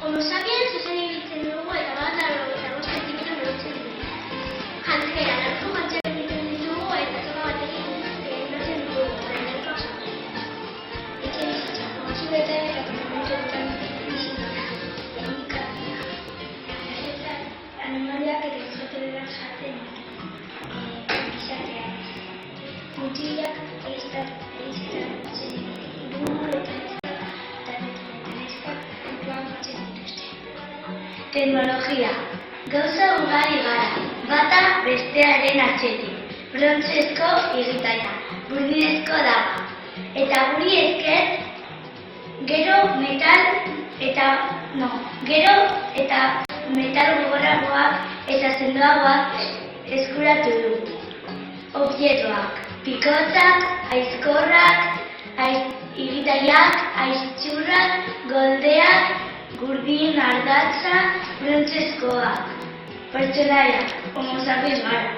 Homo sapiens zuzen ibiltzen dugu eta bat eta 5 zentimetro neurtzen dugu. Jantzera, larko jantzera egiten ditugu eta soka batekin neurtzen dugu. Horreneko osatzen. Etxe bizitza, mozibeten eta komunetan bizitza. Elikazia. Eta animaliak eta izaterak jaten izatea. Mutilak eiztatzen dugu eta teknologia. Gauza ugari gara, bata bestearen atzetik. Brontzezko igitaia, burdinezko daga. Eta guri esker, gero eta metal gogorragoak eta sendoagoak eskuratu du. Objektuak, pikotzak, aizkorrak, igitaiak, aiztxurrak, goldeak, gurdin, ardatza, brontzezkoak, pertsonaiak, homo sapiens gara.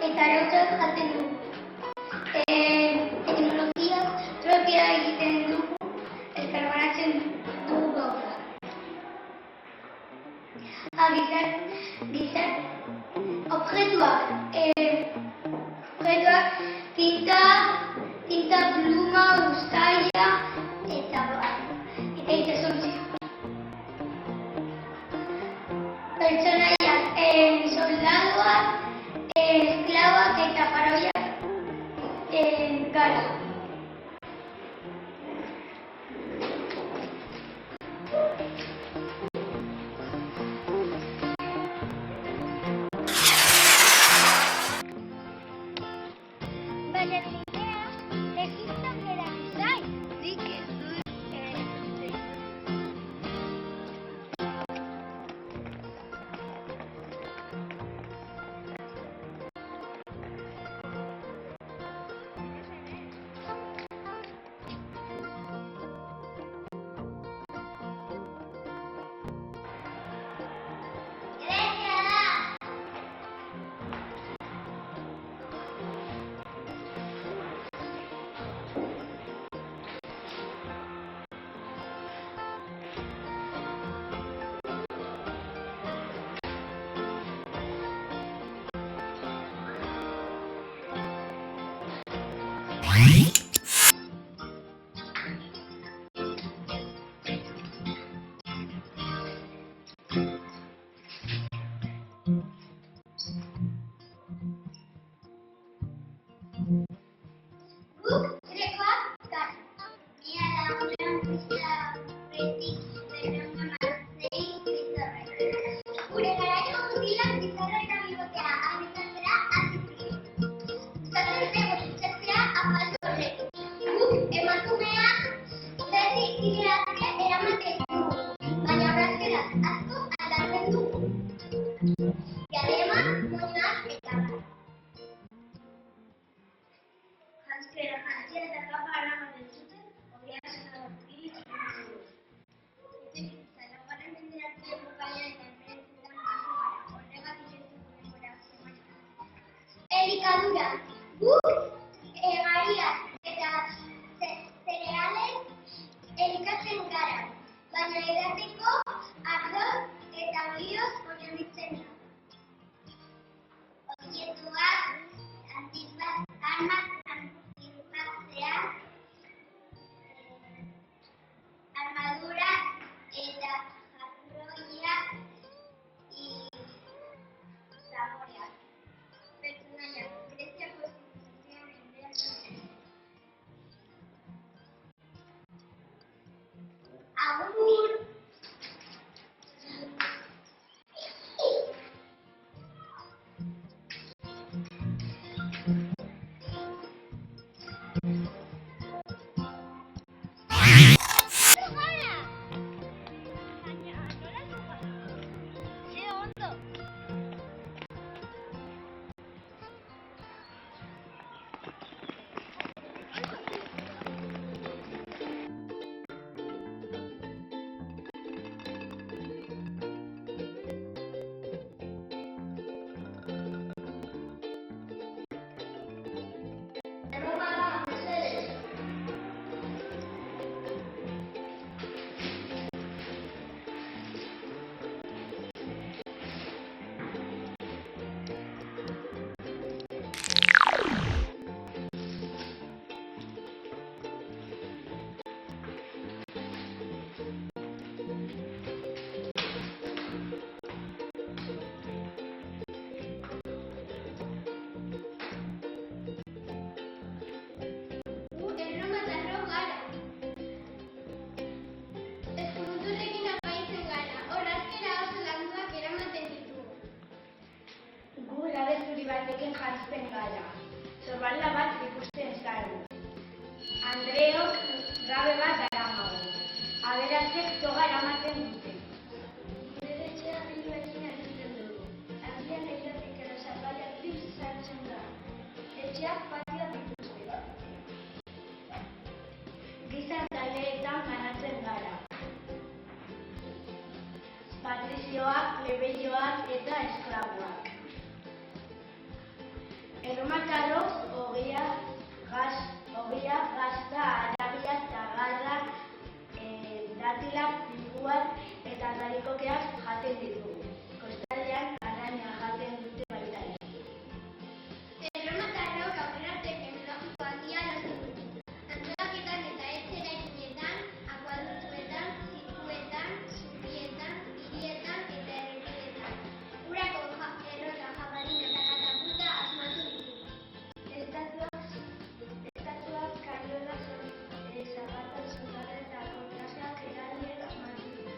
Eta arautzak jaten dugu. Teknologiak tropia egiten dugu, elkarbanatzen dugu gauzak. Objektuak tinta, pluma, uztaila eta itsasontzi. Pertsonaiak, soldaduak, esklaboak eta faraoiak gara. Baina bidea, egizan gara zain, dik ez dut erantzuten. Gure garaiko mutilak bizarra eta bibotea elikadura. Guk gariak eta zereales elikatzen gara, baina edateko ardoz eta olioz oinarritzen da. Objektuak armak antizipatzeak, armadurak eta jarroiak zamoreak. Pertsonaiak, Greziako zibilizazioan mendean ziren. Agur! batekin jantzten gara. Sorbalda bat ikusten zaigu. Andreok gabe bat daramagu. Aberatzek toga eramaten dute. Nire etxea biluekin egiten dugu. Agian egiteko zapalak biz sartzen da. Etxeak patioak dituzte. Giza taldeetan banatzen gara. Patrizioak, plebeioak eta esklaboak. Erromatarrok ogia, gazta, arabiak, tagarrak, datilak, pinguak eta garikokeak jaten ditugu. Kostaldean arraina jaten dute baita ere. Erromatarrok aurrera teknologiko handia lortu dute. Antolaketan eta etxe eraikinetan, akuaduktuetan, zirkuetan, zubietan, hirietan eta errepidetan. Urako errota, jabalin eta katapulta asmatu ditu. Estatuak, kariola, zapata, soldata eta kontrasak eraldiek asmatu ditu.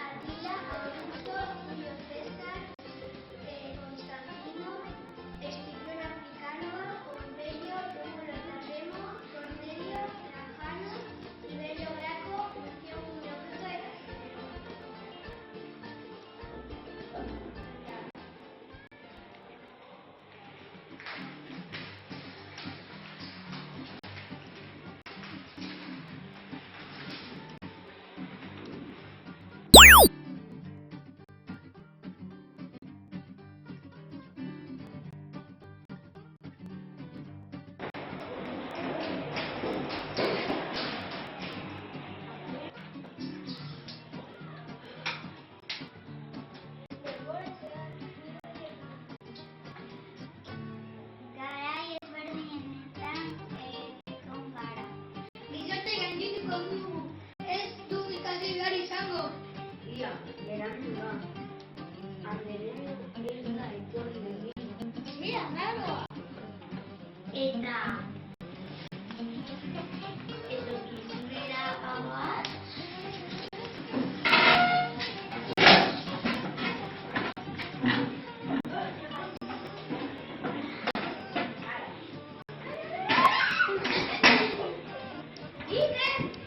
Atila, Augusto, Julio César, Constantino, Escipión Africano, Pompeyo, Rómulo Remo, Cornelio, Trajano, Tiberio Graco, Lucio Julio Bruto eta garai ezberdinetan egon gara. Gizarte gaindituko dugu, ez du ikasi behar izango. Ia, berandu da. Anderen ez da etorri egin. Mira, nagoa. Eta etorkizunera abar. Dice